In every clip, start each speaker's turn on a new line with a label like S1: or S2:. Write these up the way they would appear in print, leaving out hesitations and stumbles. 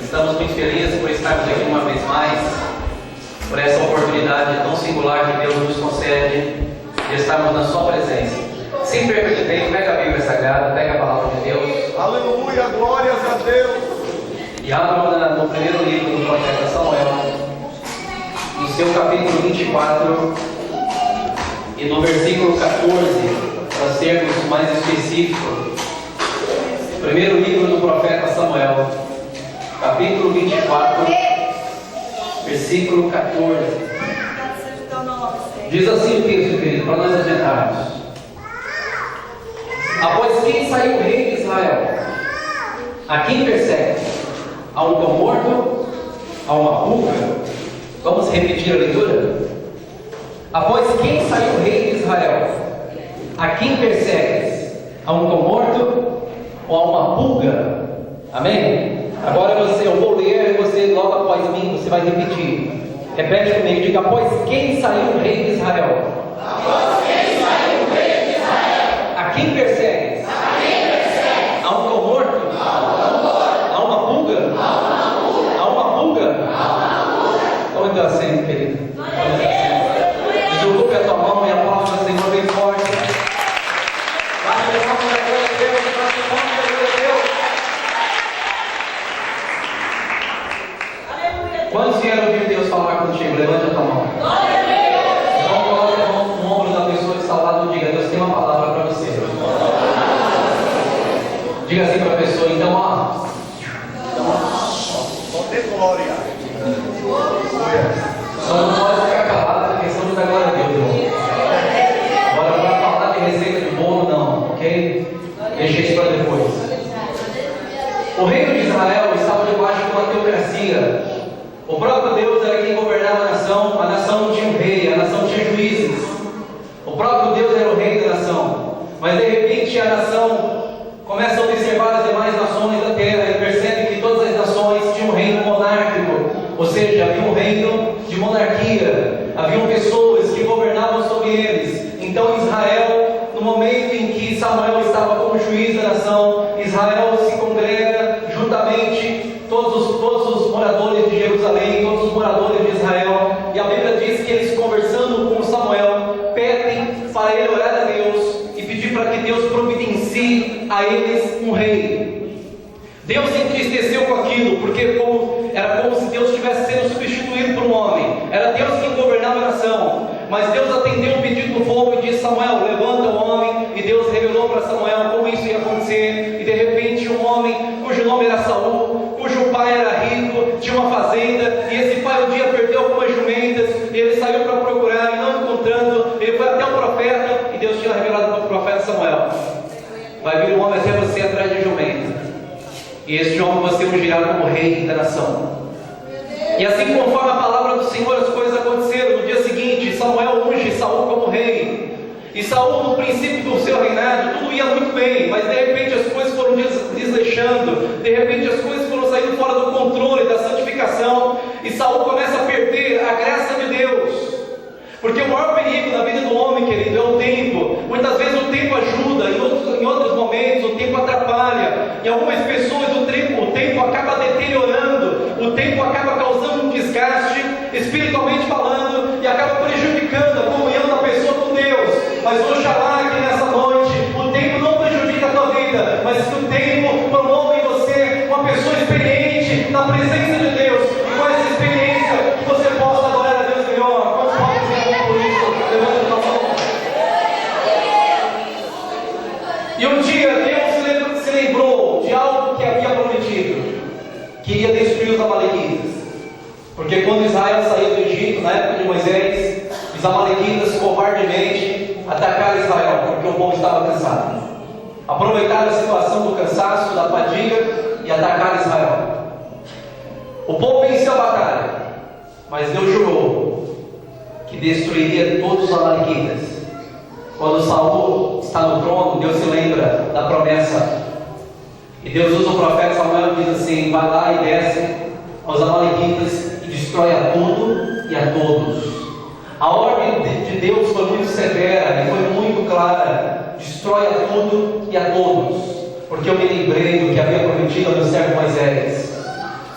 S1: Estamos muito felizes por estarmos aqui uma vez mais, por essa oportunidade tão singular que Deus nos concede de estarmos na Sua presença. Sem perca de tempo, pega a Bíblia Sagrada, pega a palavra de Deus.
S2: Aleluia, glórias a Deus.
S1: E abra no primeiro livro do profeta Samuel, no seu capítulo 24 e no versículo 14, para sermos mais específicos. Primeiro livro do profeta Samuel, capítulo 24, versículo 14. Diz assim o texto, querido, para nós adiantarmos. Após quem saiu o rei de Israel? A quem persegue? A um cão morto? A uma pulga? Vamos repetir a leitura? Após quem saiu o rei de Israel? A quem persegues? A um cão morto? Ou a uma pulga? Amém? Agora eu vou ler e você logo após mim, você vai repetir. Repete comigo, diga: após quem saiu o rei de Israel?
S3: Após quem saiu o rei de Israel?
S1: A quem persegues?
S3: A quem persegue?
S1: A um cão morto?
S3: A um cão morto?
S1: A uma pulga?
S3: A uma pulga?
S1: A uma pulga?
S3: A uma pulga?
S1: Como está sendo, querido? Desocupe a tua mão e aplaude o Senhor bem forte. Bate a mão da glória a Deus, bate a mão da glória a Deus. Quantos vieram ouvir Deus falar contigo? Levante a tua mão. Então coloque a mão no ombro da pessoa que está ao lado e diga: Deus tem uma palavra para você. Diga assim para a pessoa: então ó.
S2: Só tem glória.
S1: Só não pode ficar calado na questão da glória a Deus, irmão. Agora para falar de receita de bolo, não, ok? Deixa isso para depois. O reino de Israel estava debaixo de uma teocracia. O próprio Deus era quem governava a nação não tinha um rei, a nação tinha juízes. O próprio Deus era o rei da nação. Mas de repente a nação começa a observar as demais nações da terra e percebe que todas as nações tinham um reino monárquico, ou seja, havia um reino de monarquia, haviam pessoas que governavam sobre eles. Então Israel, no momento em que Samuel estava como juiz da nação, Israel se congrega juntamente, todos os moradores de Jerusalém, todos os moradores de Israel, e a Bíblia diz que eles, conversando com Samuel, pedem para ele orar a Deus e pedir para que Deus providencie a eles um rei. Deus se entristeceu com aquilo, porque era como se Deus estivesse sendo substituído por um homem. Era Deus quem governava a nação. Mas Deus atendeu o pedido do povo e disse: Samuel, levanta o homem. E Deus revelou para Samuel como isso ia acontecer. E de repente um homem cujo nome era Saul, cujo pai era rico, tinha uma fazenda, e esse pai um dia perdeu algumas jumentas, e ele saiu para procurar, e não encontrando, ele foi até o profeta, e Deus tinha revelado para o profeta Samuel: vai vir um homem até você atrás de jumenta, e este homem você ungirá como rei da nação. E assim, conforme a palavra do Senhor, as coisas aconteceram. No dia seguinte, Samuel unge Saul como rei. E Saul, no princípio do seu reinado, tudo ia muito bem, mas de repente as coisas foram desleixando, de repente as coisas foram saindo fora do controle, da santificação, e Saul começa a perder a graça de Deus. Porque o maior perigo na vida do homem, querido, é o tempo. Muitas vezes o tempo ajuda, em outros momentos o tempo atrapalha. Em algumas pessoas o tempo acaba deteriorando, o tempo acaba causando um desgaste, espiritualmente falando, e acaba prejudicando a comunhão da pessoa com Deus. Mas oxalá que nessa noite o tempo não prejudique a tua vida, mas que o tempo promova em você uma pessoa experiente na presença de Deus, e com essa experiência você possa adorar a Deus melhor. Quantos podem dizer por isso? Levanta a tua mão. E um dia Deus se lembrou de algo que havia prometido, que iria destruir os amalequitas. Porque quando Israel saiu do Egito, na época de Moisés, os amalequitas covardemente atacaram Israel, porque o povo estava cansado. Aproveitaram a situação do cansaço, da fadiga, e atacaram Israel. O povo venceu a batalha, mas Deus jurou que destruiria todos os amalequitas. Quando Saul está no trono, Deus se lembra da promessa, e Deus usa o profeta Samuel e diz assim: vai lá e desce aos amalequitas e destrói a tudo e a todos. A ordem de Deus foi muito severa e foi muito clara: destrói a tudo e a todos, porque eu me lembrei do que havia prometido ao meu servo Moisés.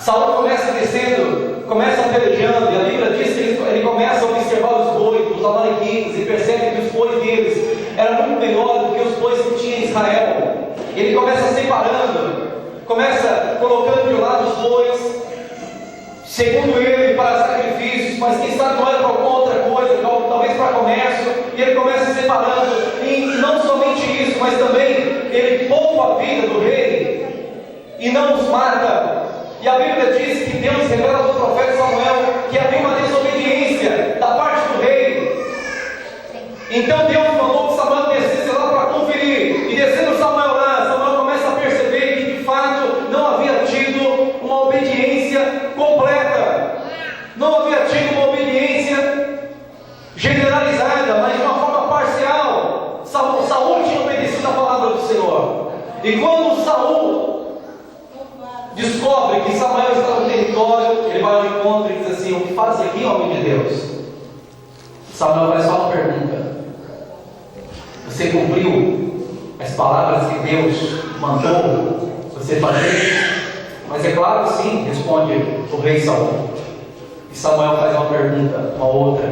S1: Saul começa descendo, começa pelejando, e a Bíblia diz que ele começa a observar os bois, os amalequitas, e percebe que os bois deles eram muito melhores do que os bois que tinha em Israel. Ele começa separando, começa colocando de um lado os bois, segundo ele, para sacrifícios, mas quem sabe não era para alguma outra coisa, talvez para comércio, e ele começa separando, e não somente isso, mas também ele poupa a vida do rei, e não os mata. E a Bíblia diz que Deus revela ao profeta Samuel que havia uma desobediência da parte do rei. Então Deus mandou que Samuel descesse lá para conferir, e descendo Samuel lá, Samuel começa a perceber que de fato não havia tido uma obediência completa, não havia tido uma obediência generalizada, mas de uma forma parcial. Saul tinha obedecido a palavra do Senhor, e quando Saul descobre que Samuel está no território, ele vai ao encontro e diz assim: o que faz aqui, homem de Deus? Samuel faz só uma pergunta: você cumpriu as palavras que Deus mandou você fazer? Mas é claro que sim, responde o rei Saul. E Samuel faz uma pergunta, uma outra: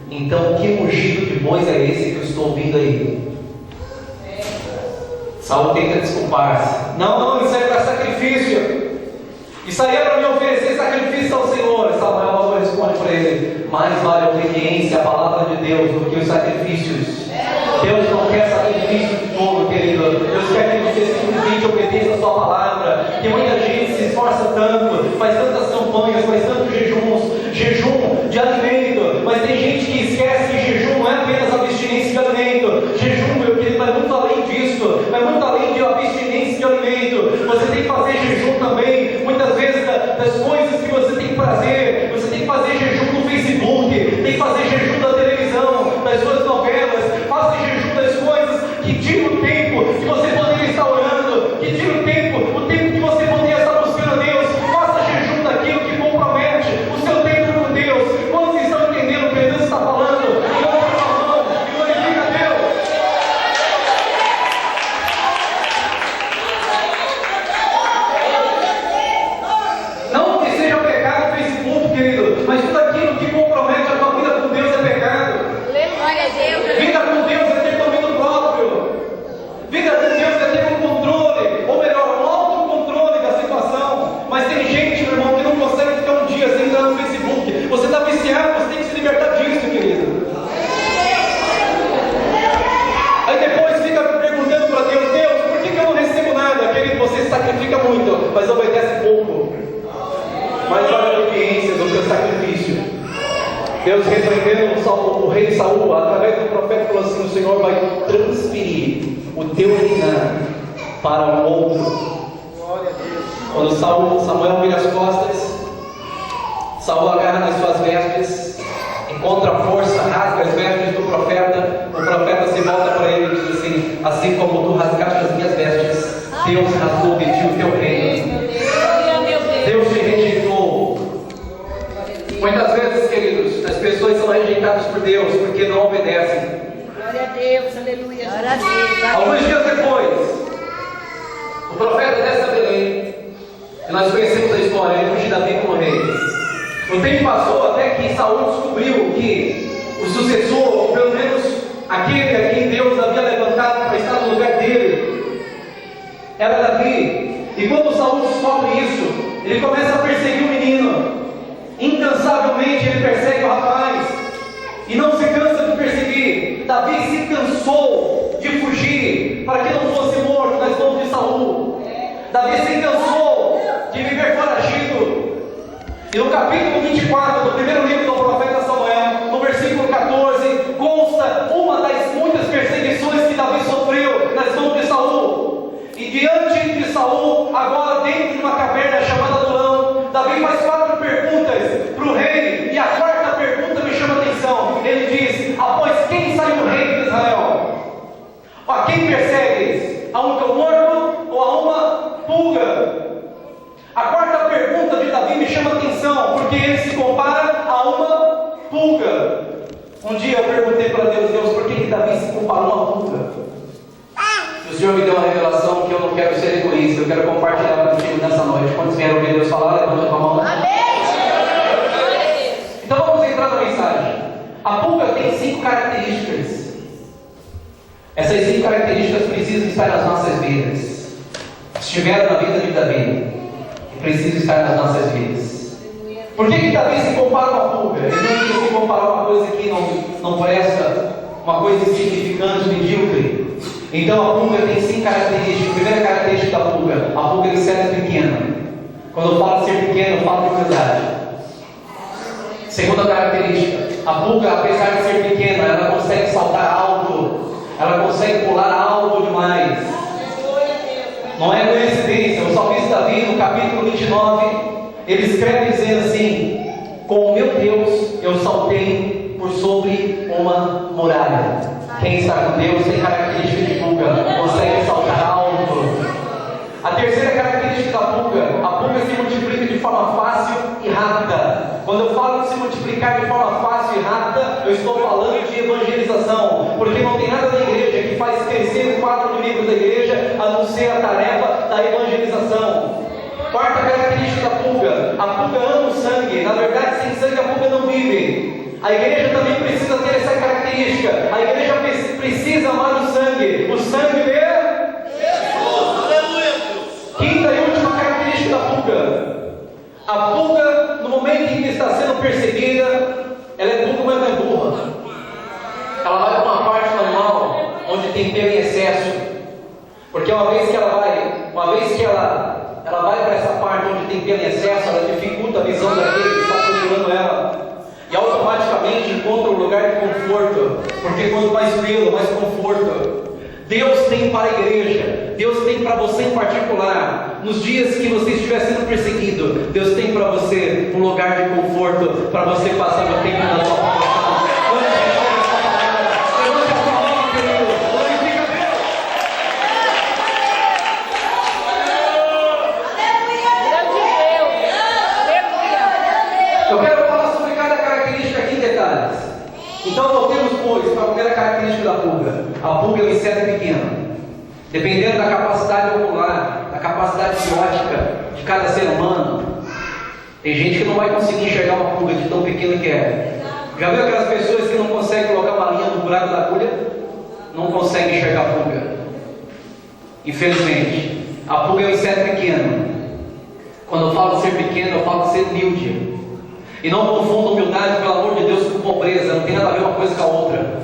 S1: então que mugido de bois é esse que eu estou ouvindo aí? Saul tenta desculpar-se: não, isso é para sacrifício, isso aí é para me oferecer sacrifício ao Senhor. Samuel logo responde para ele: mais vale a obediência à palavra de Deus do que os sacrifícios. Deus não quer sacrifício do povo, querido. Deus quer que você simplesmente obedeça a sua palavra. Que muita gente se esforça tanto, faz tantas campanhas, faz tantos jejum de alimento, mas tem gente que esquece que jejum não é apenas abstinência de alimento. Jejum, meu querido, vai muito além disso, vai muito além de abstinência de alimento. Você tem que fazer jejum também, muitas vezes, das coisas que você tem prazer. Você tem que fazer jejum no Facebook, tem que fazer jejum da televisão, das suas novelas. Faça jejum das coisas que tiram o tempo que você poderia estar orando, que tira o tempo que você poderia estar buscando a Deus. Faça jejum daquilo que compromete o seu tempo com Deus. Quando vocês estão entendendo o que Deus está falando, levanta a mão e glorifica a Deus. Não que seja pecado o Facebook, querido, mas tudo aquilo que compromete a tua vida com Deus é pecado. Vida com Deus é ter domínio próprio. Vida com Deus é ter um controle, ou melhor, um autocontrole da situação. Mas tem gente, meu irmão, que não consegue ficar um dia sem entrar no Facebook. Você está viciado, você tem que se libertar disso, querido. Aí depois fica perguntando para Deus: Deus, por que eu não recebo nada? Querido, você sacrifica muito, mas obedece pouco. Mais vale a obediência do que o sacrifício. Deus repreendendo o rei Saul, através do profeta, falou assim: o Senhor vai transferir o teu reinado para um outro. Quando Samuel vira as costas, Saul agarra nas suas vestes, encontra força, rasga as vestes do profeta. O profeta se volta para ele e diz assim: assim como tu rasgaste as minhas vestes, Deus rasgou de ti o teu reino. Deus te rejeitou. Muitas vezes, queridos, as pessoas são rejeitadas por Deus porque não obedecem.
S3: Glória a Deus, aleluia. Glória a Deus.
S1: Alguns dias depois, o profeta desce a Belém, e nós conhecemos a história, ele fugiu Davi como rei. O tempo passou até que Saul descobriu que o sucessor, ou pelo menos aquele a quem Deus havia levantado para estar no lugar dele, era Davi. E quando Saul descobre isso, ele começa a perseguir o menino. Incansavelmente ele persegue o rapaz, e não se cansa de perseguir. Davi se cansou de fugir para que não fosse morto nas mãos de Saul. Davi se cansou de viver foragido. E no capítulo 24 do primeiro livro do profeta Samuel, no versículo 14, consta uma das muitas perseguições que Davi sofreu nas mãos de Saul. E diante de Saul, agora dentro de uma caverna chamada Adulão, Davi faz 4 perguntas para o rei, e a quarta pergunta me chama a atenção. Ele diz: após quem saiu o rei de Israel? A quem persegues? A um cão morto ou a uma pulga? A quarta pergunta de Davi me chama a atenção, porque ele se compara a uma pulga. Um dia eu perguntei para Deus: Deus, por que Davi se comparou a uma pulga? O o Senhor me deu uma revelação que eu não quero ser egoísta, eu quero compartilhar contigo nessa noite. Quantos vieram ouvir Deus falar? Levanta a tua mão. Então vamos entrar na mensagem. A pulga tem 5 características. Essas 5 características precisam estar nas nossas vidas. Estiveram na vida de Davi e precisam estar nas nossas vidas. Por que Davi se compara com a pulga? Ele não quis se comparar uma coisa que não presta, uma coisa insignificante, medíocre. Então a pulga tem 5 características. A primeira característica da pulga: a pulga é ser pequena. Quando eu falo ser pequeno, eu falo de humildade. Segunda característica: a pulga, apesar de ser pequena, ela consegue saltar alto, ela consegue pular alto demais. Não é coincidência, o salmista Davi, no capítulo 29, ele escreve dizendo assim: com o meu Deus eu saltei por sobre uma muralha. Quem está com Deus tem característica de pulga, consegue saltar alto. A terceira característica da pulga: a pulga se multiplica de forma fácil e rápida. Quando eu falo de se multiplicar de forma fácil e rápida, eu estou falando de evangelização, porque não tem nada na igreja que faz crescer o quadro de membros da igreja a não ser a tarefa da evangelização. Quarta característica da pulga: a pulga ama o sangue. Na verdade, sem sangue a pulga não vive. A igreja também precisa ter essa característica. A igreja precisa amar o sangue de Jesus. Aleluia. Quinta e última característica da pulga: a pulga, no momento em que está sendo perseguida, ela é pulga, mas não é burra. Ela vai para uma parte do animal onde tem pelo em excesso, porque uma vez que ela vai para essa parte onde tem pelo em excesso, ela dificulta a visão daquele que está procurando ela. E automaticamente encontra um lugar de conforto, porque quanto mais pelo, mais conforto. Deus tem para a igreja, Deus tem para você em particular. Nos dias que você estiver sendo perseguido, Deus tem para você um lugar de conforto, para você passar o tempo da sua promoção. Levante a sua mão, querido, glorifica a Deus. Eu quero falar sobre cada característica aqui em detalhes. Então voltemos, pois, para a primeira característica da pulga. A pulga é um inseto pequeno. Dependendo da capacidade ocular, da capacidade ótica de cada ser humano, tem gente que não vai conseguir enxergar uma pulga de tão pequena que é. Já viu aquelas pessoas que não conseguem colocar uma linha no buraco da agulha? Não conseguem enxergar a pulga. Infelizmente, a pulga é um inseto pequeno. Quando eu falo de ser pequeno, eu falo de ser humilde. E não confunda humildade, pelo amor de Deus, com pobreza. Não tem nada a ver uma coisa com a outra.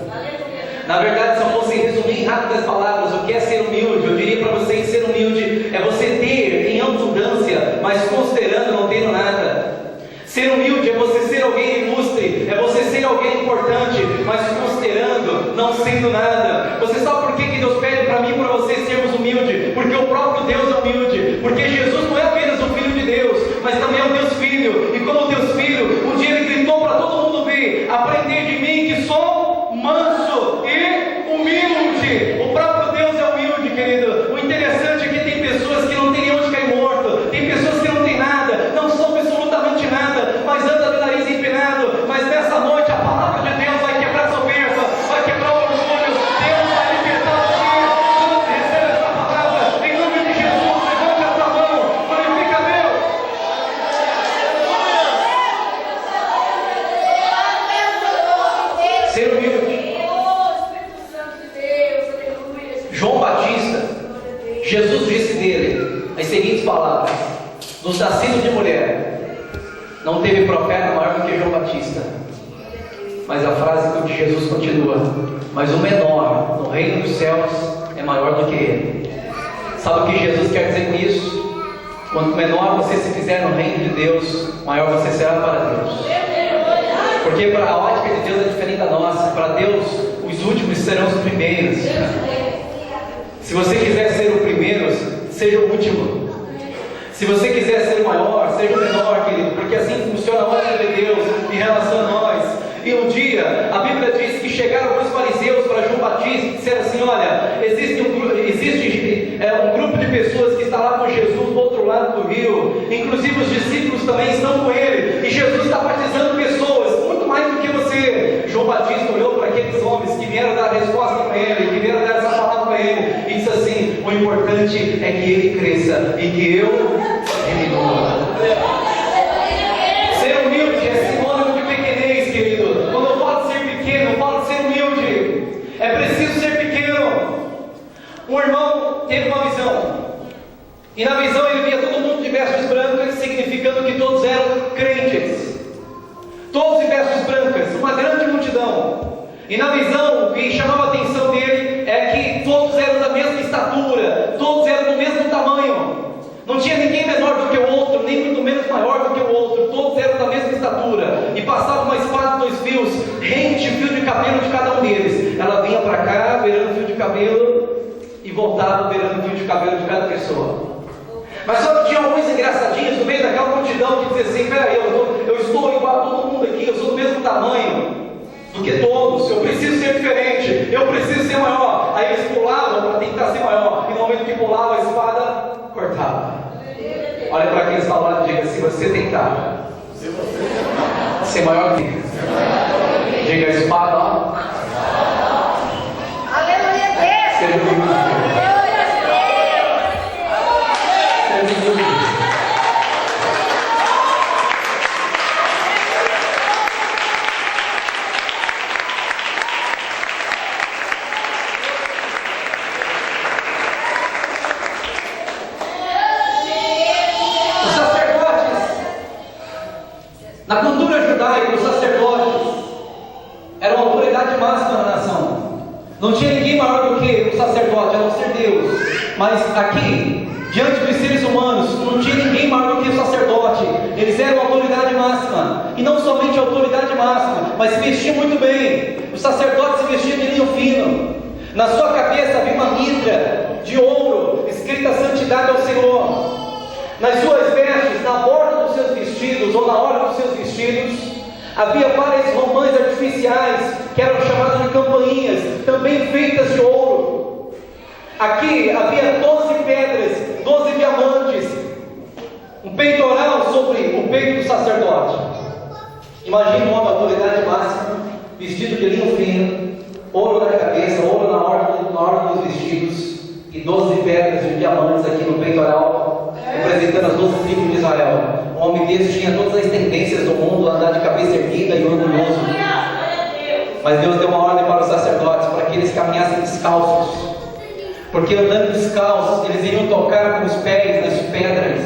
S1: Na verdade, se eu fosse resumir em rápidas palavras o que é ser humilde, eu diria para vocês: ser humilde é você ter em abundância, mas considerando não tendo nada. Ser humilde é você ser alguém ilustre, é você ser alguém importante, mas considerando não sendo nada. Você sabe por que Deus pede para mim e para você sermos humildes? Porque o próprio Deus é humilde. Porque Jesus não é apenas o Filho de Deus, mas também é o Deus Filho. E como Deus Filho, um dia Ele gritou para todo mundo ver: aprender de mim que sou manso e humilde. O próprio Deus é humilde, querido. O interessante é que tem pessoas que não têm onde cair morto, tem pessoas que não têm nada, não são absolutamente nada, mas andam de nariz empinado. Mas nessa noite a palavra de Deus vai quebrar a soberba, vai quebrar o orgulho. Deus vai libertar você. Quando você recebe essa palavra, em nome de Jesus, levante a sua mão, glorifica a Deus. Ser humilde. João Batista, Jesus disse dele as seguintes palavras: dos nascidos de mulher não teve profeta maior do que João Batista. Mas a frase de Jesus continua: mas o menor no reino dos céus é maior do que ele. Sabe o que Jesus quer dizer com isso? Quanto menor você se fizer no reino de Deus, maior você será para Deus. Porque para a ótica de Deus é diferente da nossa. Para Deus, os últimos serão os primeiros. Se você quiser ser o primeiro, seja o último. Se você quiser ser o maior, seja o menor, querido. Porque assim funciona a ótica de Deus em relação a nós. E um dia, a Bíblia diz que chegaram alguns fariseus para João Batista e disseram assim: olha, existe um grupo de pessoas que está lá com Jesus do outro lado do rio. Inclusive os discípulos também estão com ele. E Jesus está batizando pessoas, muito mais do que você. João Batista olhou para aqueles homens que vieram dar a resposta para ele, que vieram dar essa palavra para ele, e disse assim: O importante é que ele cresça e que eu diminua. Ser humilde é sinônimo de pequenez, querido. Quando eu falo de ser pequeno, eu falo de ser humilde. É preciso ser pequeno. Um irmão teve uma visão, e na visão ele via todo mundo de vestes brancas, significando que todos eram crentes. Todos de vestes brancas, uma grande multidão. E na visão, o que chamava a atenção dele é que todos eram da mesma estatura, todos eram do mesmo tamanho. Não tinha ninguém menor do que o outro, nem muito menos maior do que o outro. Todos eram da mesma estatura. E passava uma espada de 2 fios, rente o fio de cabelo de cada um deles. Ela vinha para cá, beirando o fio de cabelo, e voltava beirando o fio de cabelo de cada pessoa. Mas só que tinha alguns engraçadinhos no meio daquela multidão que diziam assim: peraí, eu estou igual a todo mundo aqui, eu sou do mesmo tamanho do que todos, eu preciso ser diferente, eu preciso ser maior. Aí eles pulavam para tentar ser maior, e no momento que pulava a espada, cortava. Olha para quem está ao lado e diga: se você tentar ser maior que ele, diga: a espada, ó.
S3: Aleluia, Deus!
S1: Seja humilde. Seja humilde. Os sacerdotes, na cultura judaica, os sacerdotes eram a autoridade máxima na nação. Não tinha ninguém maior do que o sacerdote, a não ser Deus. Mas aqui, diante dos seres humanos, não tinha ninguém maior do que o sacerdote. Eles eram a autoridade máxima. E não somente a autoridade máxima, mas se vestiam muito bem. Os sacerdotes se vestiam de linho fino. Na sua cabeça havia uma mitra de ouro, escrita santidade ao Senhor. Nas suas vestes, na borda dos seus vestidos, ou na orla dos seus vestidos, havia várias romãs artificiais, que eram chamadas de campainhas, também feitas de ouro. Aqui havia 12 pedras, 12 diamantes, um peitoral sobre o peito do sacerdote. Imagina um homem de autoridade máxima, vestido de linho fino, ouro na cabeça, ouro na orla dos vestidos, e 12 pedras de diamantes aqui no peitoral, representando as 12 tribos de Israel. Um homem desse tinha todas as tendências do mundo, andar de cabeça erguida e orgulhoso. Mas Deus deu uma ordem para os sacerdotes, para que eles caminhassem descalços, porque andando descalços, eles iriam tocar com os pés nas pedras,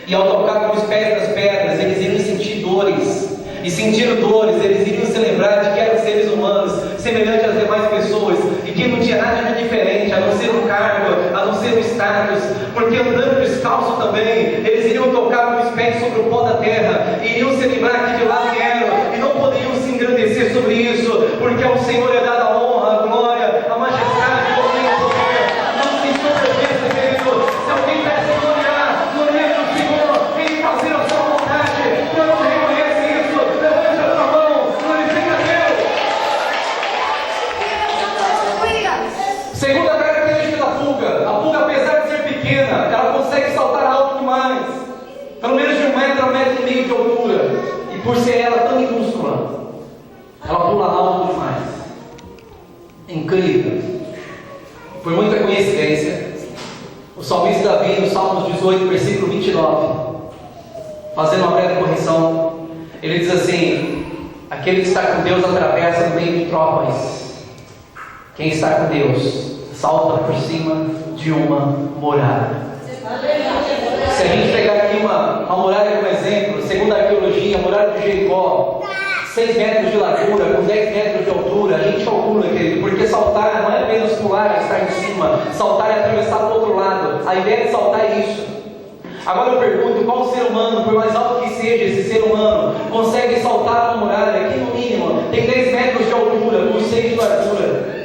S1: e ao tocar com os pés nas pedras, eles iriam sentir dores, e sentindo dores, eles iriam se lembrar de que eram seres humanos, semelhantes às demais pessoas, e que não tinha nada de diferente, a não ser um cargo, a não ser um status, porque andando descalço também, eles iriam tocar com os pés sobre o pó da terra, e iriam se lembrar que de lá vieram, e não poderiam se engrandecer sobre isso, porque ao Senhor é dada a honra, a glória, a majestade, o poder e o poder. Não se ensoberbeça, querido. Se alguém quer se gloriar, glória do Senhor, em fazer a sua vontade. Quando você reconhece isso, levante a sua mão, glorifica a Deus. Segunda característica da pulga: a pulga, apesar de ser pequena, ela consegue saltar alto demais, pelo menos de 1 metro a 1,5 metros de altura, e por ser ela tão minúscula, ela pula alto demais. Incrível. Por muita coincidência, o salmista Davi, no Salmos 18, versículo 29, fazendo uma breve correção, ele diz assim: aquele que está com Deus atravessa no meio de tropas. Quem está com Deus salta por cima de uma muralha. Se a gente pegar aqui uma muralha como exemplo, segundo a arqueologia, a muralha de Jericó, 6 metros de largura, com 10 metros de altura, a gente calcula, querido, porque saltar não é apenas pular e estar em cima, saltar é atravessar para o outro lado. A ideia de saltar é isso. Agora eu pergunto: qual ser humano, por mais alto que seja esse ser humano, consegue saltar uma muralha que no mínimo tem 10 metros de altura, com 6 de largura?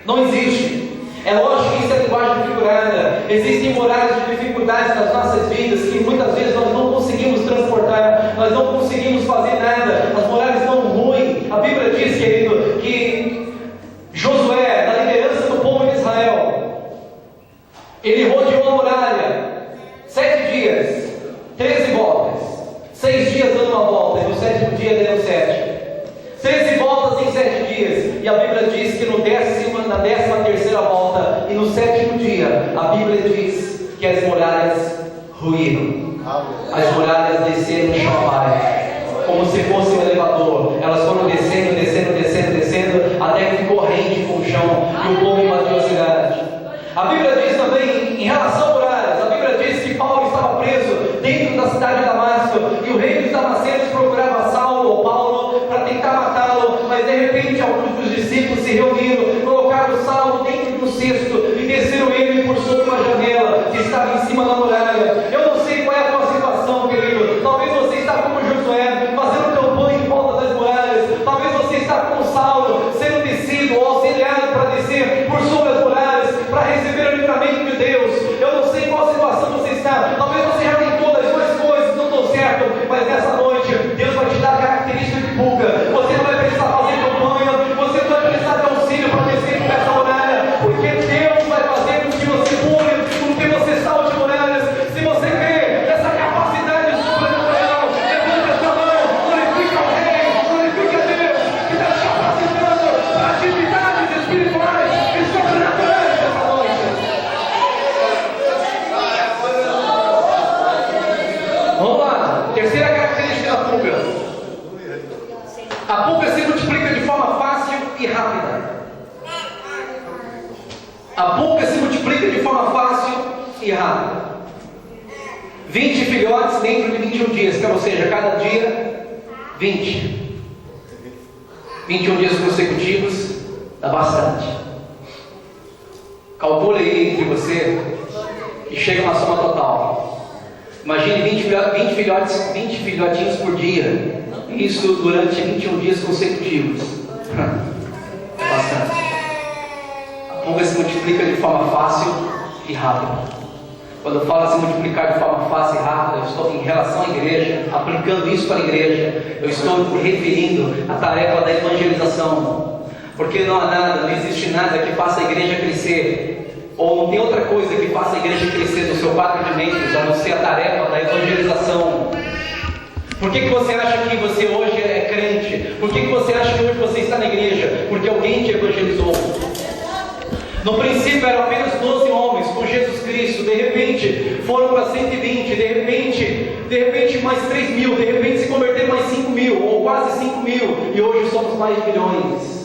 S1: Não existe. É lógico que isso é linguagem figurada. Existem muralhas de dificuldades nas nossas vidas que muitas vezes nós não conseguimos transportar, nós não conseguimos fazer nada. As muralhas não ruem. A Bíblia diz, querido, que Josué, na liderança do povo de Israel, ele rodeou a muralha 7 dias, 13 voltas, 6 dias dando uma volta, e no 7º dia deu 7. 13 voltas em 7 dias, e a Bíblia diz que na 13ª volta e no 7º dia, a Bíblia diz que as muralhas ruíram. As muralhas desceram no chão abaixo, como se fosse um elevador. Elas foram descendo, até que ficou rente com o chão e o povo invadiu a cidade. A Bíblia diz também, em relação a muralhas, a Bíblia diz que Paulo estava preso dentro da cidade de Damasco e o rei dos damascenos procurava Saulo ou Paulo para tentar matá-lo, mas de repente alguns dos discípulos se reuniram, colocaram Saulo dentro de um cesto e desceram ele por sobre uma janela que estava em cima da muralha. Eu não sei qual é a tua situação, querido. Talvez você está como Josué, fazendo campanha em volta das muralhas. Talvez você está como Saulo, sendo descido ou auxiliado para descer por sobre as muralhas, para receber o livramento de Deus. Eu não sei qual situação você está. Talvez você já tentou das duas coisas, não deu certo, mas nessa noite Deus vai te dar a característica de fuga. Você não vai precisar fazer campanha, você não vai precisar de auxílio para descer por essa muralha, porque Deus vai fazer com que você pule, com que você salte muralhas. Se você crê nessa capacidade sobrenatural, levanta a sua mão, glorifica o Rei, glorifica a Deus, que está te capacitando para atividades espirituais e sobrenaturais nessa noite. Vamos lá, terceira característica da fuga. A fuga se multiplica de forma fácil e rápida. A fuga se multiplica de forma fácil e rápida. 20 filhotes dentro de 21 dias, ou seja, cada dia 20. 21 dias consecutivos dá bastante. Calcule aí entre você e chega uma soma total. Imagine 20 filhotinhos por dia. Isso durante 21 dias consecutivos. É bastante. A fuga se multiplica de forma fácil e rápida. Quando eu falo se multiplicar de forma fácil e rápida, eu estou em relação à igreja, aplicando isso para a igreja. Eu estou me referindo à tarefa da evangelização. Porque não há nada, não existe nada que faça a igreja crescer, ou não tem outra coisa que faça a igreja crescer no seu quadro de membros, a não ser a tarefa da evangelização. Por que você acha que você hoje é crente? Por que você acha que hoje você está na igreja? Porque alguém te evangelizou. No princípio eram apenas 12 homens com Jesus Cristo, de repente foram para 120, de repente mais 3 mil, de repente se converteram mais 5 mil, ou quase 5 mil, e hoje somos mais de milhões.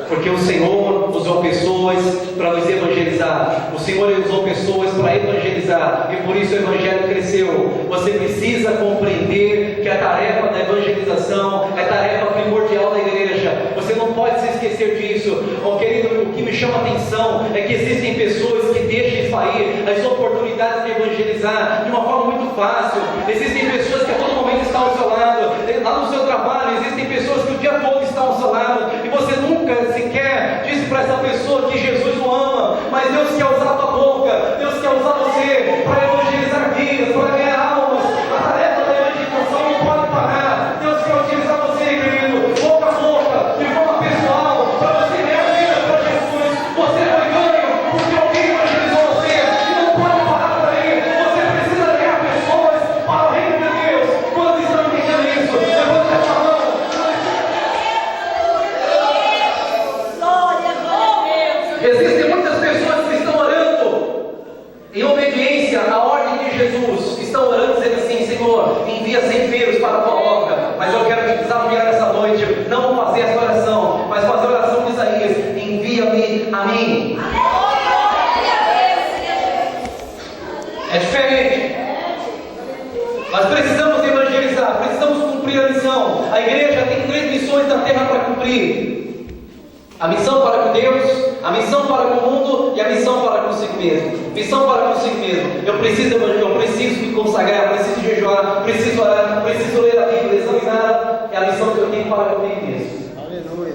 S1: Porque o Senhor usou pessoas para nos evangelizar. O Senhor usou pessoas para evangelizar. E por isso o Evangelho cresceu. Você precisa compreender que a tarefa da evangelização é tarefa primordial da igreja. Você não pode se esquecer disso. Oh, querido, o que me chama a atenção é que existem pessoas que deixam sair as oportunidades de evangelizar de uma forma muito fácil. Existem pessoas que a todo momento estão ao seu lado. Lá no seu trabalho, existem pessoas que o dia todo estão ao seu lado. E você nunca sequer disse para essa pessoa que Jesus o ama, mas Deus quer usar a tua boca, Deus quer usar você para evangelizar vidas, para ganhar almas. A tarefa da evangelização não pode parar. Deus quer utilizar você, querido, boca a boca, de forma pessoal, para você ganhar vida para Jesus. Você foi ganho porque alguém evangelizou você, e não pode parar por aí. Você precisa ganhar pessoas para o reino de Deus. Quando estão entendendo isso, levanta a sua mão. Existem muitas pessoas que estão orando em obediência à ordem de Jesus, que estão orando dizendo assim: Senhor, envia ceifeiros para a tua obra. Mas eu quero te desafiar nessa noite, não fazer essa oração, mas fazer a oração de Isaías: envia-me a mim. É diferente. Nós precisamos evangelizar, precisamos cumprir a missão. A igreja tem 3 missões na terra para cumprir: a missão para com Deus, a missão para com o mundo e a missão para consigo mesmo. Missão para consigo mesmo. Eu preciso me consagrar, preciso jejuar, preciso orar, preciso ler a Bíblia, examiná-la. É a missão que eu tenho para comigo mesmo. Aleluia.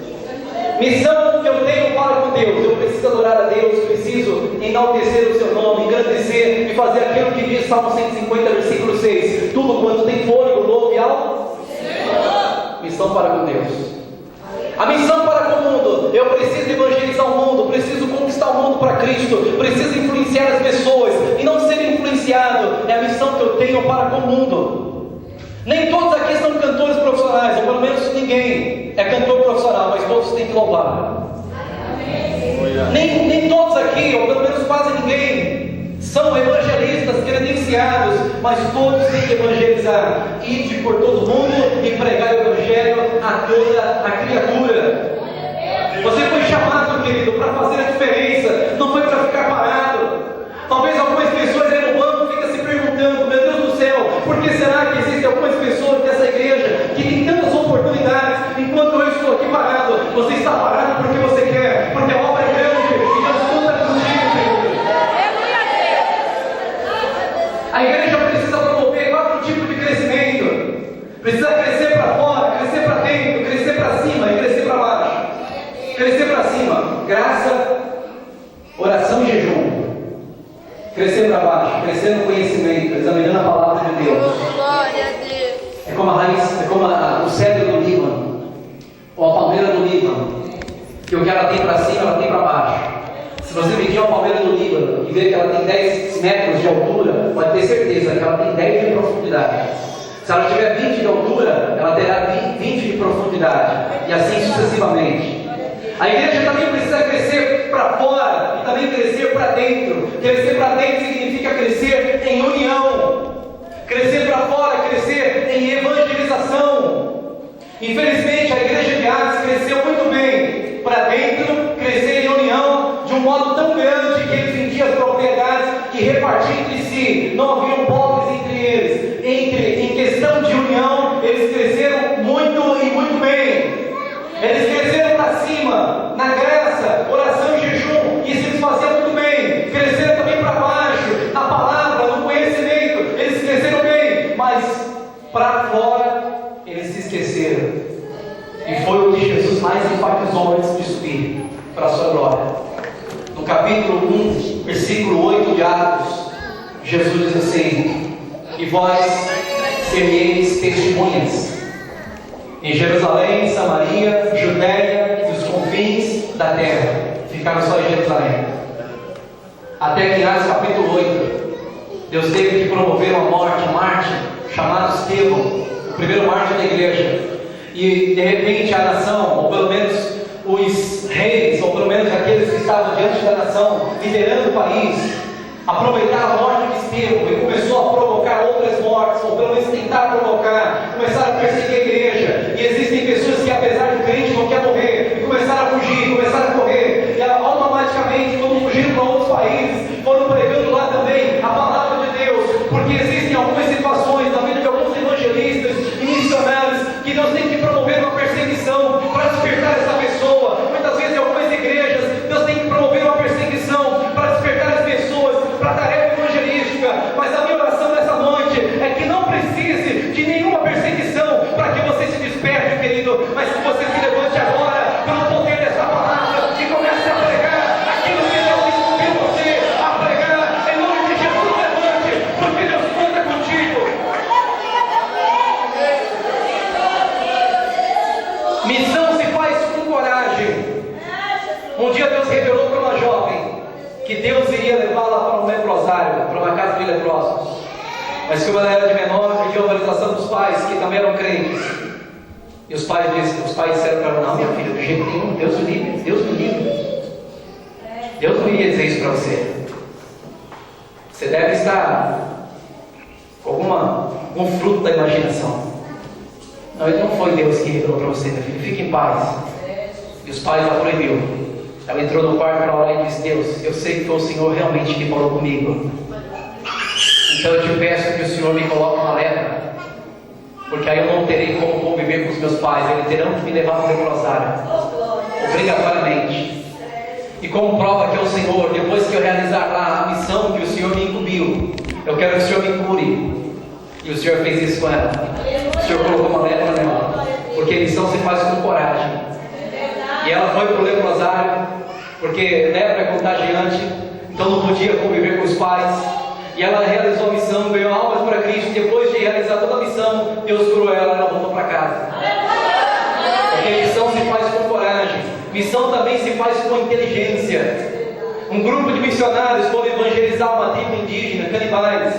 S1: Missão que eu tenho para com Deus. Eu preciso adorar a Deus, preciso enaltecer o seu nome, engrandecer e fazer aquilo que diz Salmo 150, versículo 6. Tudo quanto tem fôlego, louve ao Senhor. Missão para com Deus. A missão para com o mundo: eu preciso evangelizar o mundo, preciso conquistar o mundo para Cristo, preciso influenciar as pessoas e não ser influenciado. É a missão que eu tenho para com o mundo. Nem todos aqui são cantores profissionais, ou pelo menos ninguém é cantor profissional, mas todos têm que louvar. Nem todos aqui, ou pelo menos quase ninguém, são evangelistas credenciados, mas todos têm que evangelizar. Ide por todo mundo e pregar o evangelho a toda a criatura. Você foi chamado, querido, para fazer a diferença, não foi para ficar parado. Talvez algumas pessoas aí no banco fiquem se perguntando: meu Deus do céu, por que será que existem algumas pessoas dessa igreja que têm tantas oportunidades, enquanto eu estou aqui parado? Você está parado porque você quer, porque a obra é grande e Deus conta contigo, querido. A igreja precisa promover 4 tipos de crescimento: precisa crescer para fora, crescer para dentro, crescer para cima e crescer para baixo. Crescer para cima, graça, oração e jejum. Crescer para baixo, crescer no conhecimento, examinando a palavra de Deus.
S3: Glória a Deus.
S1: É como a raiz, é como o cedro do Líbano, ou a palmeira do Líbano, que o que ela tem para cima, ela tem para baixo. Se você medir a palmeira do Líbano e ver que ela tem 10 metros de altura, pode ter certeza que ela tem 10 de profundidade. Se ela tiver 20 de altura, ela terá 20 de profundidade, e assim sucessivamente. A igreja também precisa crescer para fora e também crescer para dentro. Crescer para dentro significa crescer em união. Crescer para fora, crescer em evangelização. Infelizmente, a igreja de Atos cresceu muito bem para dentro, crescer em união de um modo tão grande que eles vendiam as propriedades e repartiam entre si. Não haviam pobres entre eles. Em questão de união, eles cresceram muito e muito bem. Eles cresceram para cima, na graça, oração e jejum. Isso eles faziam muito bem. Cresceram também para baixo, na palavra, no conhecimento. Eles cresceram bem, mas para fora eles se esqueceram. E foi o que Jesus mais enfatizou antes de subir para a sua glória. No capítulo 1, versículo 8 de Atos, Jesus diz assim: e vós sereis testemunhas em Jerusalém, Samaria, Judéia e os confins da terra. Ficaram só em Jerusalém. Até que em Atos capítulo 8, Deus teve que promover uma morte, um mártir chamado Estevão, o primeiro mártir da igreja. E de repente a nação, ou pelo menos os reis, ou pelo menos aqueles que estavam diante da nação, liderando o país, aproveitaram a morte de Estevão e começou a provocar outras mortes, ou pelo menos tentar provocar, começaram a perseguir a igreja. E existem pessoas que, apesar de crente, não querem morrer, e começaram a fugir, começaram a correr, e automaticamente foram fugindo para outros países, foram pregando lá também a palavra de Deus, porque existem algumas situações na vida de alguns evangelistas e missionários que Deus tem que promover uma perseguição para despertar essa pessoa. Muitas vezes em algumas igrejas Deus tem que promover uma perseguição para despertar as pessoas para a tarefa evangelística. Mas a minha oração nessa noite é que não precise de nenhuma perseguição para que você se desperte, querido, mas que você se levante agora pelo poder dessa palavra e comece a pregar aquilo que Deus instruiu você a pregar. Em nome de Jesus, levante, porque Deus conta contigo. Missão se faz com coragem. Um dia Deus revelou para uma jovem que Deus iria levá-la para um leprosário, para uma casa de leprosos. Mas como ela era de menor, pediu a autorização dos pais, que também eram crentes. E os pais disseram para ela: não, minha filha, de jeito nenhum, Deus me livre, Deus me livre. Deus não iria dizer isso para você. Você deve estar com algum fruto da imaginação. Não, ele não foi Deus que revelou para você, minha filha, fique em paz. E os pais a proibiu. Ela entrou no quarto para orar e disse: Deus, eu sei que foi o Senhor realmente que falou comigo. Então eu te peço que o Senhor me coloque uma lepra, porque aí eu não terei como conviver com os meus pais. Eles terão que me levar para o leprosário, obrigatoriamente. E como prova que é o Senhor, depois que eu realizar lá a missão que o Senhor me incumbiu, eu quero que o Senhor me cure. E o Senhor fez isso com ela. O Senhor colocou uma lepra nela, porque a missão se faz com coragem. E ela foi para o leprosário, porque lepra é contagiante, então não podia conviver com os pais. E ela realizou a missão, ganhou almas para Cristo. Depois de realizar toda a missão, Deus curou ela voltou para casa. Porque a missão se faz com coragem. Missão também se faz com inteligência. Um grupo de missionários foram evangelizar uma tribo indígena, canibais.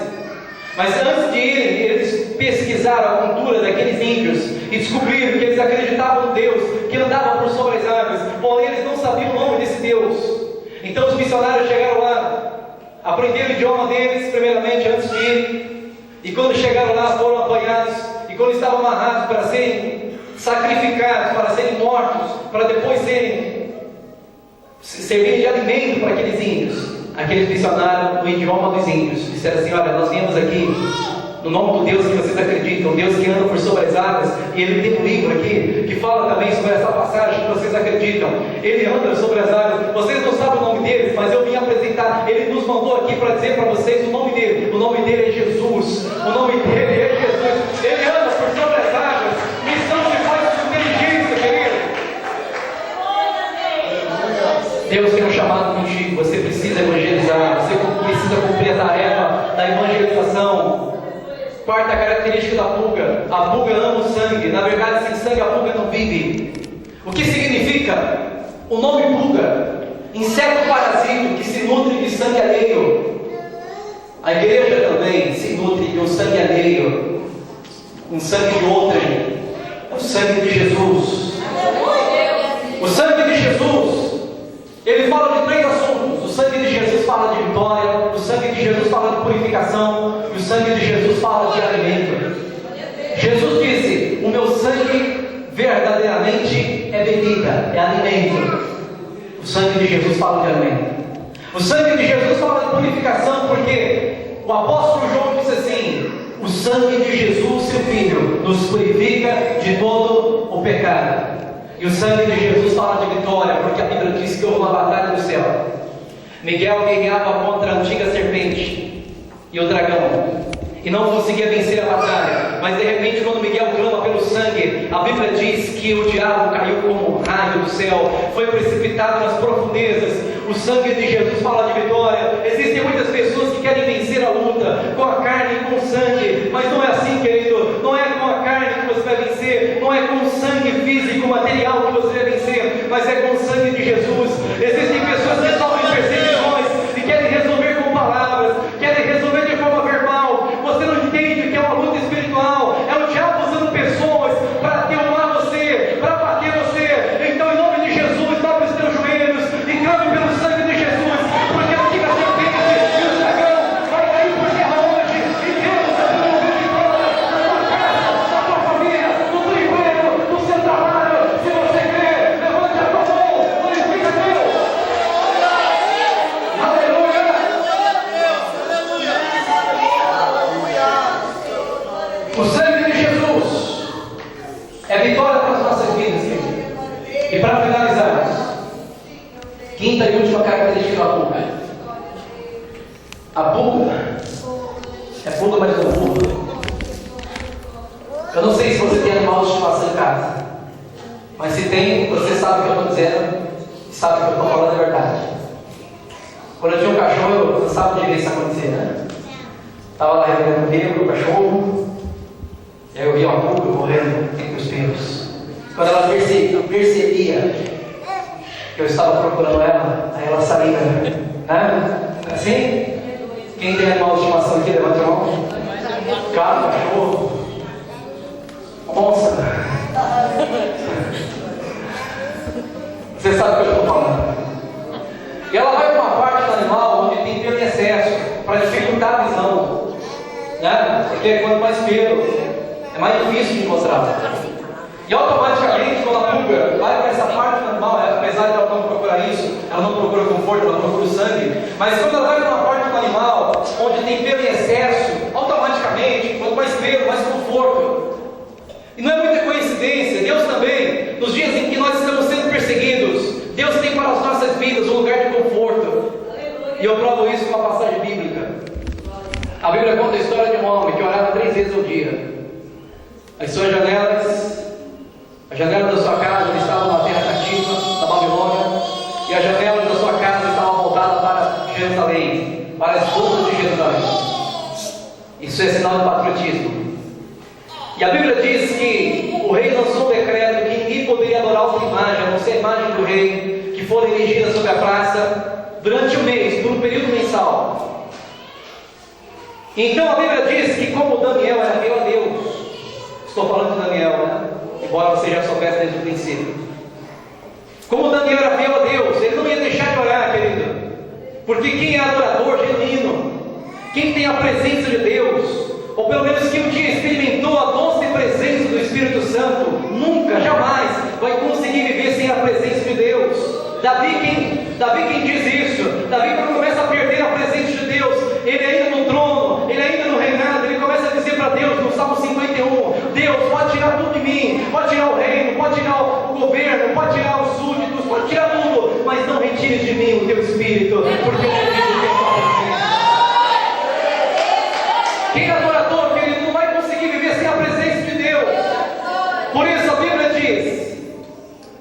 S1: Mas antes de irem, eles pesquisaram a cultura daqueles índios e descobriram que eles acreditavam em Deus, que andava por sobre as águas, porém eles não sabiam o nome desse Deus. Então os missionários chegaram lá, aprenderam o idioma deles, primeiramente, antes de ir. E quando chegaram lá, foram apanhados. E quando estavam amarrados para serem sacrificados, para serem mortos, para depois servirem de alimento para aqueles índios, aqueles missionários, no idioma dos índios, disseram assim: olha, nós viemos aqui no nome do Deus que vocês acreditam, Deus que anda por sobre as águas, e Ele tem um livro aqui, que fala também sobre essa passagem que vocês acreditam. Ele anda sobre as águas, vocês não sabem o nome dele, mas eu vim apresentar, Ele nos mandou aqui para dizer para vocês o nome dele é Jesus, o nome dele é Jesus, Ele anda por sobre as águas, missão se faz com inteligência, querido. Deus tem um chamado contigo, você precisa evangelizar, você precisa cumprir a tarefa da evangelização. Quarta característica da pulga: a pulga ama o sangue. Na verdade, sem sangue a pulga não vive. O que significa o nome pulga? Inseto parasito que se nutre de sangue alheio. A igreja também se nutre de um sangue alheio, um sangue de outrem. É o sangue de Jesus. O sangue de Jesus, ele fala de 3 assuntos. O sangue de Jesus fala de vitória, o sangue de Jesus fala de purificação, e o sangue de Jesus fala de alimento. Jesus disse: o meu sangue verdadeiramente é bebida, é alimento. O sangue de Jesus fala de alimento. O sangue de Jesus fala de purificação, porque o apóstolo João disse assim: o sangue de Jesus, seu Filho, nos purifica de todo o pecado. E o sangue de Jesus fala de vitória, porque a Bíblia diz que houve uma batalha no céu. Miguel guerreava contra a antiga serpente e o dragão, e não conseguia vencer a batalha. Mas de repente, quando Miguel clama pelo sangue, a Bíblia diz que o diabo caiu como um raio do céu, foi precipitado nas profundezas. O sangue de Jesus fala de vitória. Existem muitas pessoas que querem vencer a luta com a carne e com o sangue, mas não é assim, querido. Não é com a carne que você vai vencer, não é com o sangue físico, material que você vai vencer, mas é com o sangue de Jesus. Existem pessoas que sofrem perseguições e querem resolver com palavras, querem resolver de forma verbal. Você não entende que é uma luta espiritual, é o diabo usando pessoas para derrubar você, para bater você. Então, em nome de Jesus, dobre os teus joelhos e clame pelo sangue de Jesus, porque a antiga serpente e o dragão vai cair por terra hoje, e Deus vai promover vitória na tua casa, na tua família, no teu emprego, no seu trabalho. Se você crê, levante a tua mão, glorifica Deus. Aleluia! O sangue de Jesus é vitória para as nossas vidas, querido. E para finalizarmos, quinta e última característica da pulga. A pulga é pulga, mas não pulga. Eu não sei se você tem animal de estimação em casa, mas se tem, você sabe o que eu estou dizendo, sabe que eu estou falando a verdade. Quando eu tinha um cachorro, eu cansava de ver isso acontecer, né? Estava lá revirando o pelo, o cachorro, e aí eu via uma pulga correndo entre os pelos. Quando ela percebia que eu estava procurando ela, aí ela saía, né? Assim? Quem tem animal de estimação aqui, levanta a mão. Gato, cachorro, onça. Você sabe o que eu estou falando. E ela vai para uma parte do animal onde tem pelo em excesso, para dificultar a visão, né? Porque quanto mais pelo, é mais difícil de encontrar. E automaticamente, quando a pulga vai para essa parte do animal, apesar de ela não procurar isso, ela não procura conforto, ela procura o sangue, mas quando ela vai para uma parte do animal onde tem pelo em excesso, automaticamente, quanto mais pelo, mais conforto. E não é muita coincidência, Deus também, nos dias em que nós estamos sendo perseguidos, Deus tem para as nossas vidas um lugar de conforto. E eu provo isso com uma passagem bíblica. A Bíblia conta a história de um homem que orava 3 vezes ao dia. As suas janelas, a janela da sua casa estava na terra cativa, na Babilônia, e a janela da sua casa estava voltada para Jerusalém, para as portas de Jerusalém. Isso é sinal de patriotismo. E a Bíblia diz que o rei lançou um decreto que ninguém poderia adorar outra imagem, a não ser a imagem do rei, que for erigida sobre a praça durante um mês, por um período mensal. Então a Bíblia diz que como Daniel era fiel a Deus, estou falando de Daniel, né? Embora você já soubesse desde o princípio. Como Daniel era fiel a Deus, ele não ia deixar de orar, querido. Porque quem é adorador genuíno, quem tem a presença de Deus, ou pelo menos que um dia experimentou a doce presença do Espírito Santo, nunca, jamais vai conseguir viver sem a presença de Deus. Davi quem diz isso? Davi, quando começa a perder a presença de Deus, ele ainda no trono, ele ainda no reinado, ele começa a dizer para Deus no Salmo 51, Deus, pode tirar tudo de mim, pode tirar o reino, pode tirar o governo, pode tirar os súditos, pode tirar tudo, mas não retire de mim o teu Espírito, porque eu preciso ter a tua presença. Quem é adorador, querido, não vai conseguir viver sem a presença de Deus. Por isso a Bíblia diz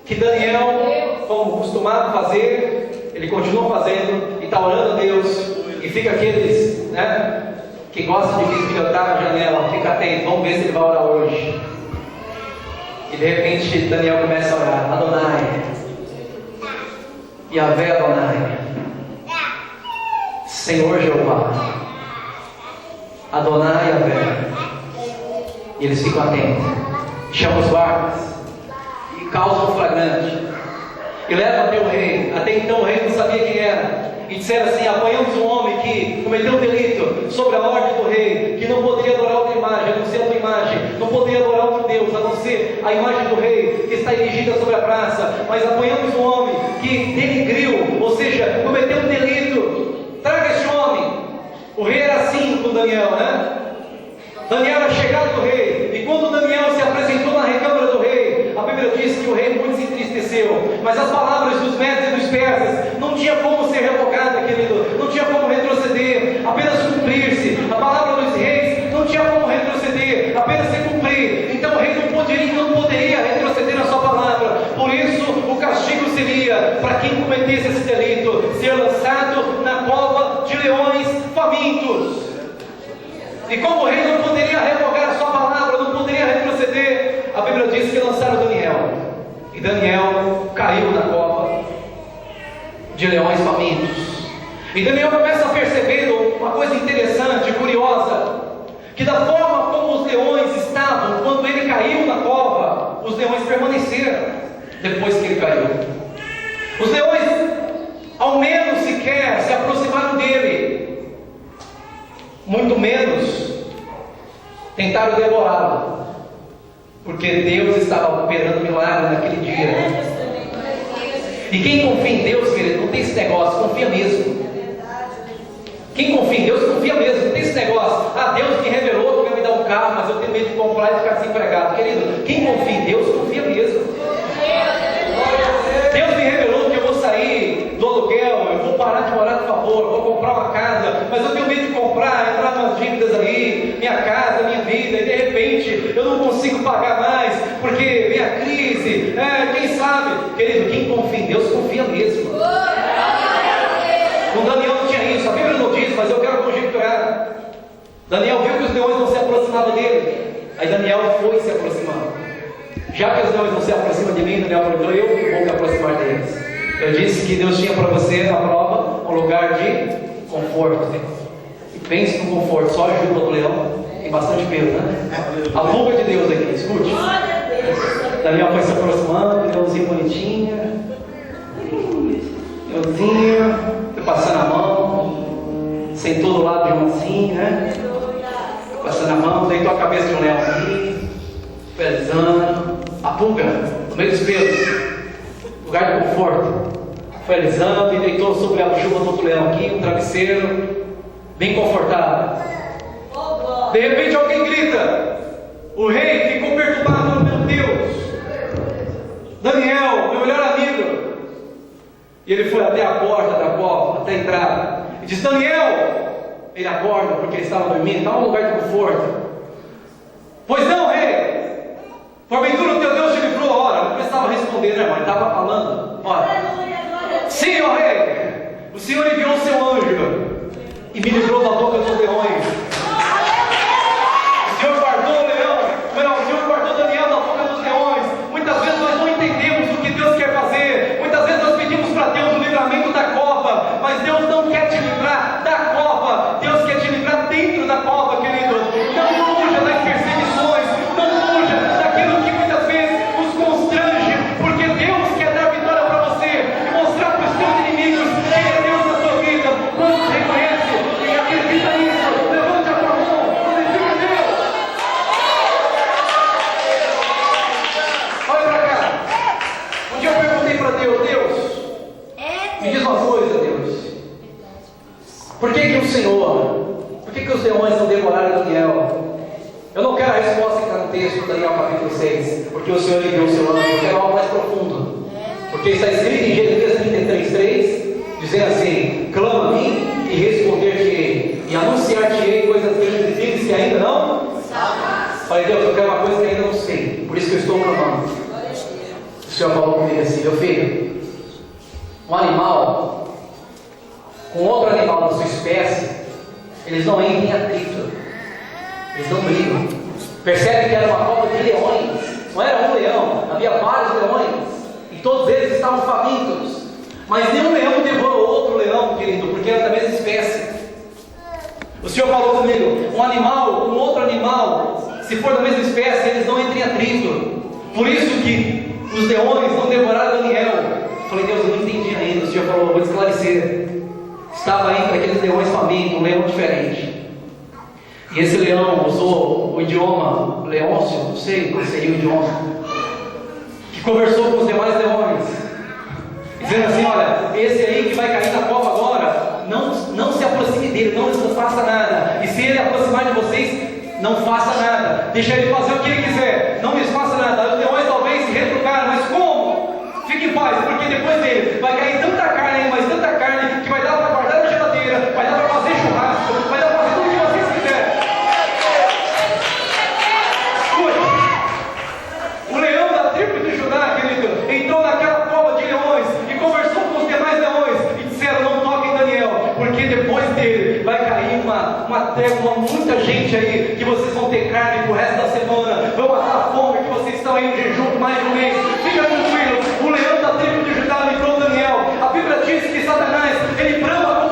S1: que Daniel, como costumava fazer, ele continua fazendo e está orando a Deus. E fica aqueles, né, que gostam de bisbilhotar na janela, fica atento, vamos ver se ele vai orar hoje. E de repente Daniel começa a orar, Adonai, Yahvé Adonai, Senhor Jeová, Adonai Yahvé. E eles ficam atentos, chamam os guardas e causam um flagrante e levam até o rei. Até então o rei não sabia quem era, e disseram assim: apanhamos um homem que cometeu um delito sobre a ordem do rei, que não poderia adorar outra imagem, a não ser a tua imagem, não poderia adorar outro Deus, a não ser a imagem do rei que está erigida sobre a praça. Mas apanhamos um homem que denegriu, ou seja, cometeu um delito, traga esse homem. O rei era assim com Daniel, né? Daniel era chegado do rei, e quando Daniel se apresentou na recâmara do rei, a Bíblia diz que o rei muito se entristeceu, mas as palavras dos medos e dos persas não tinha como ser revogada, querido, não tinha como retroceder, apenas cumprir-se. A palavra dos reis não tinha como retroceder, apenas se cumprir. Então o rei não poderia retroceder na sua palavra. Por isso o castigo seria para quem cometesse esse delito ser lançado na cova de leões famintos. E como o rei não poderia revogar a sua palavra, não poderia retroceder, a Bíblia diz que lançaram Daniel. E Daniel caiu na cova de leões famintos. E Daniel começa a perceber uma coisa interessante, curiosa, que da forma como os leões estavam quando ele caiu na cova, os leões permaneceram depois que ele caiu. Os leões, ao menos sequer, se aproximaram dele, muito menos tentaram devorá-lo, porque Deus estava operando milagre naquele dia. E quem confia em Deus, querido, não tem esse negócio, confia mesmo. Quem confia em Deus, confia mesmo, não tem esse negócio, Deus me revelou que vai me dar um carro, mas eu tenho medo de comprar e ficar desempregado. Querido, quem confia em Deus, confia mesmo. Deus me revelou que eu vou sair do aluguel, eu vou parar de morar de favor, vou comprar uma casa, mas eu tenho medo de comprar, entrar nas dívidas aí, minha casa, minha vida, e de repente eu não consigo pagar mais, porque vem a crise, quem sabe? Querido, quem confia em Deus, confia mesmo. Com Daniel não tinha isso, a Bíblia não diz, mas eu quero conjecturar. Daniel viu que os leões não se aproximavam dele, aí Daniel foi se aproximando. Já que os leões não se aproximam de mim, Daniel perguntou: eu que vou me aproximar deles. Eu disse que Deus tinha para você na prova um lugar de conforto. E pense no conforto, só a juba do leão tem bastante pelo, né? A pulga de Deus aqui, escute. Daniel foi se aproximando, leãozinho bonitinho, leãozinho, foi passando a mão, sentou do lado de um assim, né? Passando a mão, deitou a cabeça de um leão aqui, felizando, a pulga no meio dos pelos, lugar de conforto, foi alisando e deitou sobre a juba do outro leão aqui, um travesseiro, bem confortável. De repente alguém grita, o rei ficou perturbado: meu Deus, Daniel, meu melhor amigo. E ele foi até a porta da cova, até a entrada, e disse: Daniel. Ele acorda porque ele estava dormindo, estava num lugar de conforto. Pois não, rei, porventura o teu Deus te livrou. Ora, não precisava responder, né, irmão? Ele estava falando. Ora, sim, ó rei, o Senhor enviou o seu anjo e me livrou da boca dos leões. O Senhor guardou o leão, não, o Senhor guardou Daniel da boca dos leões. Muitas vezes nós não entendemos o que Deus quer fazer. Muitas vezes nós pedimos para Deus o livramento da cova, mas Deus não quer te livrar da cova. Deus quer te livrar dentro da cova, querido. Não fuja das perseguições, não fuja daquilo que muitas vezes nos constrange, porque Deus quer dar vitória para você e mostrar para os seus inimigos quem é Deus na sua vida. Por que que o Senhor, por que que os leões não devoraram Daniel? Eu não quero a resposta que está no texto, Daniel capítulo 6, porque o Senhor enviou o seu anjo, eu quero algo mais profundo. Porque está escrito em Jeremias 33:3, dizendo assim: clama a mim e responder-te-ei, e anunciar-te-ei coisas grandes e firmes que ainda não. Falei, Deus, eu quero uma coisa que ainda não sei, por isso que eu estou clamando. O Senhor falou comigo assim: meu filho, um animal com outro animal da sua espécie, eles não entram em atrito, eles não brigam. Percebe que era uma cova de leões, não era um leão, havia vários leões, e todos eles estavam famintos, mas nenhum leão devorou outro leão, querido, porque era da mesma espécie. O Senhor falou comigo: um animal com outro animal, se for da mesma espécie, eles não entram em atrito. Por isso que os leões não devoraram Daniel. Eu falei, Deus, eu não entendi ainda. O Senhor falou, vou te esclarecer. Estava entre aqueles leões famintos, um leão diferente. E esse leão usou o idioma leôncio, não sei qual seria o idioma, que conversou com os demais leões, dizendo assim: olha, esse aí que vai cair na cova agora, não se aproxime dele, não faça nada. E se ele aproximar de vocês, não faça nada. Deixa ele fazer o que ele quiser, não lhes faça nada. Aí os leões talvez se retrucaram: mas como? Fique em paz, porque depois dele vai cair tanta carne, mas tanta carne, que vai dar para guardar na geladeira, vai dar para fazer churrasco, vai dar para fazer tudo o que vocês quiserem. Escute, o leão da tribo de Judá, querido, entrou naquela cova de leões e conversou com os demais leões e disseram: não toquem Daniel, porque depois dele vai cair muita gente aí, que vocês vão ter carne pro resto da semana, vão matar a fome, que vocês estão aí em jejum por mais de um mês. Fica tranquilo, o leão da tribo de Judá livrou Daniel. A Bíblia diz que Satanás, ele brama